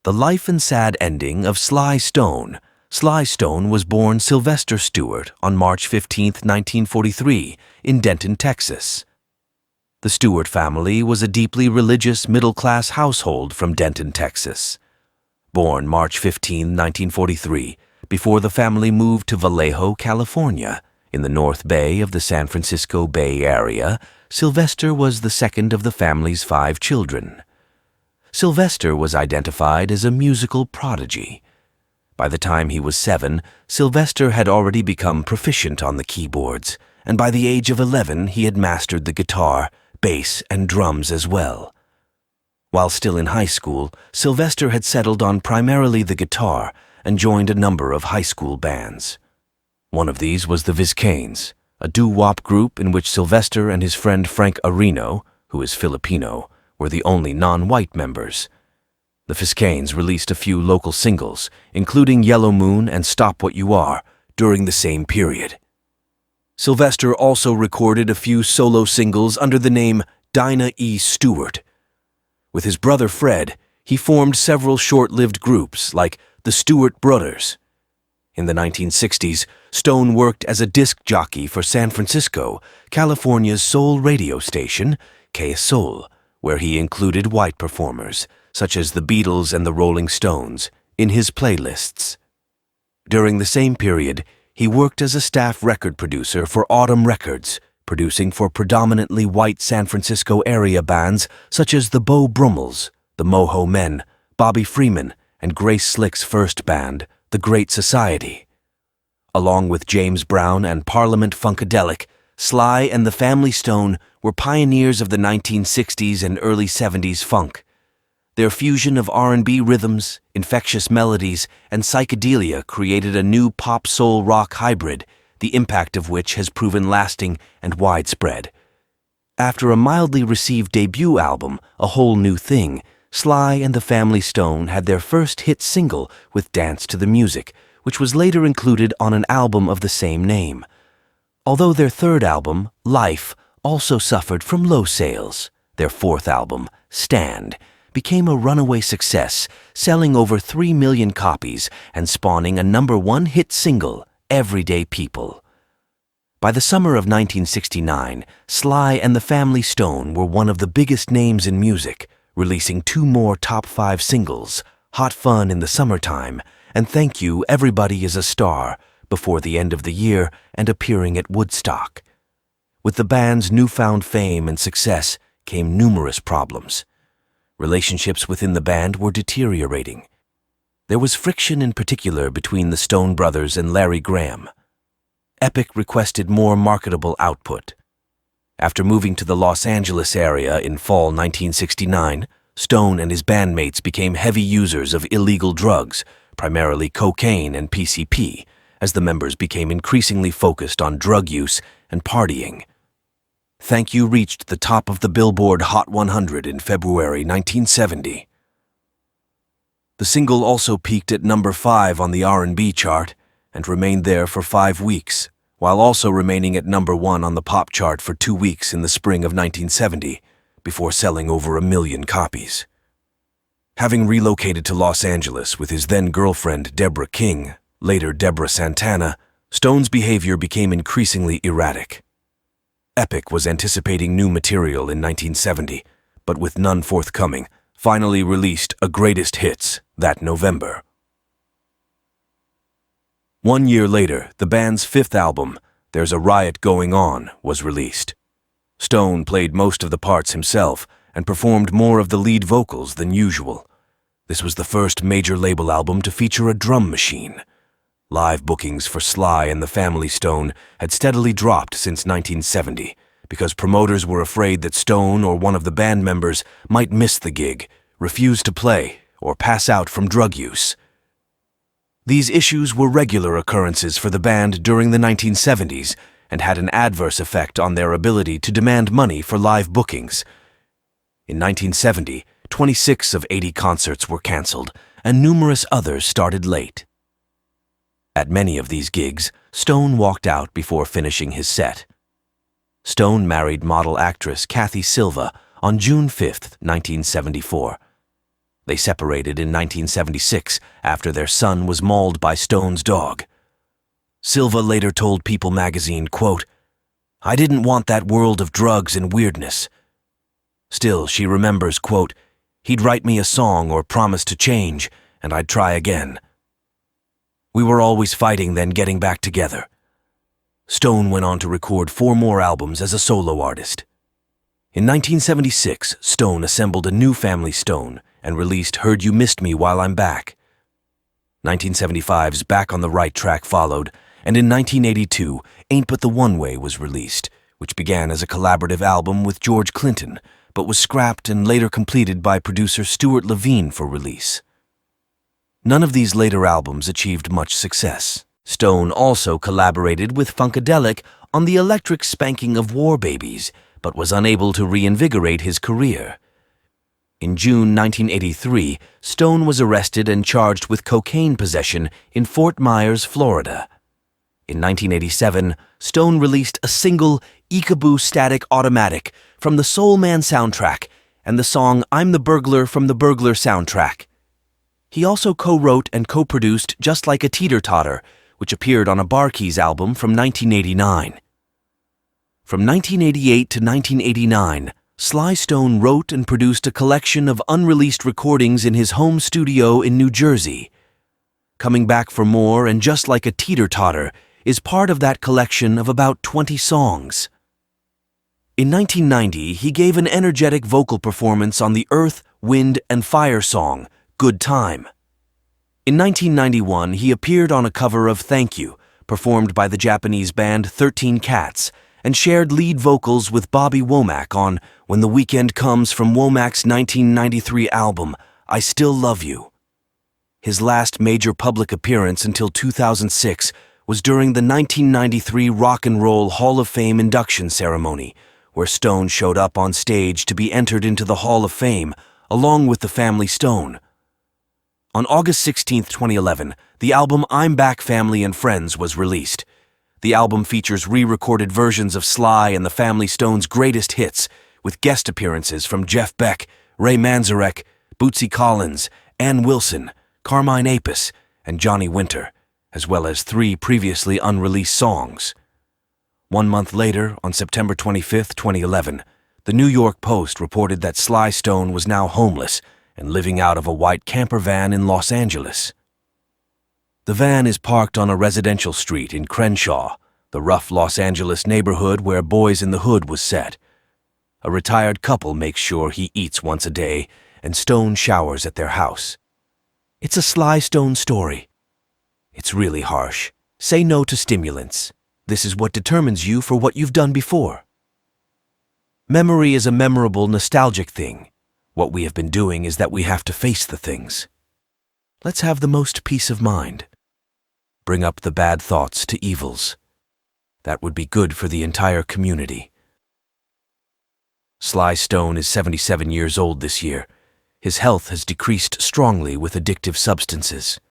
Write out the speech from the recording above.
The life and sad ending of Sly Stone. Sly Stone was born Sylvester Stewart on March 15, 1943, in Denton, Texas. The Stewart family was a deeply religious middle-class household from Denton, Texas. Born March 15, 1943, before the family moved to Vallejo, California, in the North Bay of the San Francisco Bay Area, Sylvester was the second of the family's 5 children. Sylvester was identified as a musical prodigy. By the time he was 7, Sylvester had already become proficient on the keyboards, and by the age of 11 he had mastered the guitar, bass, and drums as well. While still in high school, Sylvester had settled on primarily the guitar and joined a number of high school bands. One of these was the Vizcains, a doo-wop group in which Sylvester and his friend Frank Areno, who is Filipino, were the only non-white members. The Vizcains released a few local singles, including Yellow Moon and Stop What You Are, during the same period. Sylvester also recorded a few solo singles under the name Dinah E. Stewart. With his brother Fred, he formed several short-lived groups like the Stewart Brothers. In the 1960s, Stone worked as a disc jockey for San Francisco, California's soul radio station, KSOL, where he included white performers, such as the Beatles and the Rolling Stones, in his playlists. During the same period, he worked as a staff record producer for Autumn Records, producing for predominantly white San Francisco area bands such as the Beau Brummels, the Moho Men, Bobby Freeman, and Grace Slick's first band, The Great Society. Along with James Brown and Parliament Funkadelic, Sly and the Family Stone were pioneers of the 1960s and early 70s funk. Their fusion of R&B rhythms, infectious melodies, and psychedelia created a new pop-soul-rock hybrid, the impact of which has proven lasting and widespread. After a mildly received debut album, A Whole New Thing, Sly and the Family Stone had their first hit single with Dance to the Music, which was later included on an album of the same name. Although their third album, Life, also suffered from low sales, their fourth album, Stand, became a runaway success, selling over 3 million copies and spawning a #1 hit single, Everyday People. By the summer of 1969, Sly and the Family Stone were one of the biggest names in music, releasing 2 more top 5 singles, Hot Fun in the Summertime and Thank You, Everybody is a Star, before the end of the year and appearing at Woodstock. With the band's newfound fame and success came numerous problems. Relationships within the band were deteriorating. There was friction in particular between the Stone brothers and Larry Graham. Epic requested more marketable output. After moving to the Los Angeles area in fall 1969, Stone and his bandmates became heavy users of illegal drugs, primarily cocaine and PCP, as the members became increasingly focused on drug use and partying. Thank You reached the top of the Billboard Hot 100 in February 1970. The single also peaked at #5 on the R&B chart and remained there for 5 weeks, while also remaining at #1 on the pop chart for 2 weeks in the spring of 1970, before selling over 1 million copies. Having relocated to Los Angeles with his then-girlfriend Deborah King, later Deborah Santana, Stone's behavior became increasingly erratic. Epic was anticipating new material in 1970, but with none forthcoming, finally released a Greatest Hits that November. 1 year later, the band's 5th album, There's a Riot Going On, was released. Stone played most of the parts himself and performed more of the lead vocals than usual. This was the first major label album to feature a drum machine. Live bookings for Sly and the Family Stone had steadily dropped since 1970 because promoters were afraid that Stone or one of the band members might miss the gig, refuse to play, or pass out from drug use. These issues were regular occurrences for the band during the 1970s and had an adverse effect on their ability to demand money for live bookings. In 1970, 26 of 80 concerts were canceled, and numerous others started late. At many of these gigs, Stone walked out before finishing his set. Stone married model actress Kathy Silva on June 5, 1974. They separated in 1976 after their son was mauled by Stone's dog. Silva later told People magazine, quote, "I didn't want that world of drugs and weirdness." Still, she remembers, quote, "He'd write me a song or promise to change, and I'd try again. We were always fighting, then getting back together." Stone went on to record 4 more albums as a solo artist. In 1976, Stone assembled a new family Stone and released Heard You Missed Me While I'm Back. 1975's Back on the Right Track followed, and in 1982, Ain't But the One Way was released, which began as a collaborative album with George Clinton, but was scrapped and later completed by producer Stuart Levine for release. None of these later albums achieved much success. Stone also collaborated with Funkadelic on the electric spanking of War Babies, but was unable to reinvigorate his career. In June 1983, Stone was arrested and charged with cocaine possession in Fort Myers, Florida. In 1987, Stone released a single, Ikaboo Static Automatic, from the Soul Man soundtrack, and the song I'm the Burglar from the Burglar soundtrack. He also co-wrote and co-produced Just Like a Teeter-Totter, which appeared on a Bar Keys album from 1989. From 1988 to 1989, Sly Stone wrote and produced a collection of unreleased recordings in his home studio in New Jersey. Coming Back for More and Just Like a Teeter-Totter is part of that collection of about 20 songs. In 1990, he gave an energetic vocal performance on the Earth, Wind, and Fire song, Good Time. In 1991, he appeared on a cover of Thank You, performed by the Japanese band 13 Cats, and shared lead vocals with Bobby Womack on When the Weekend Comes from Womack's 1993 album, I Still Love You. His last major public appearance until 2006 was during the 1993 Rock and Roll Hall of Fame induction ceremony, where Stone showed up on stage to be entered into the Hall of Fame, along with the family Stone. On August 16, 2011, the album I'm Back, Family and Friends was released. The album features re-recorded versions of Sly and the family Stone's greatest hits, with guest appearances from Jeff Beck, Ray Manzarek, Bootsy Collins, Ann Wilson, Carmine Apis, and Johnny Winter, as well as 3 previously unreleased songs. 1 month later, on September 25, 2011, the New York Post reported that Sly Stone was now homeless and living out of a white camper van in Los Angeles. The van is parked on a residential street in Crenshaw, the rough Los Angeles neighborhood where Boys in the Hood was set. A retired couple makes sure he eats once a day, and Stone showers at their house. It's a Sly Stone story. It's really harsh. Say no to stimulants. This is what determines you for what you've done before. Memory is a memorable, nostalgic thing. What we have been doing is that we have to face the things. Let's have the most peace of mind. Bring up the bad thoughts to evils. That would be good for the entire community. Sly Stone is 77 years old this year. His health has decreased strongly with addictive substances.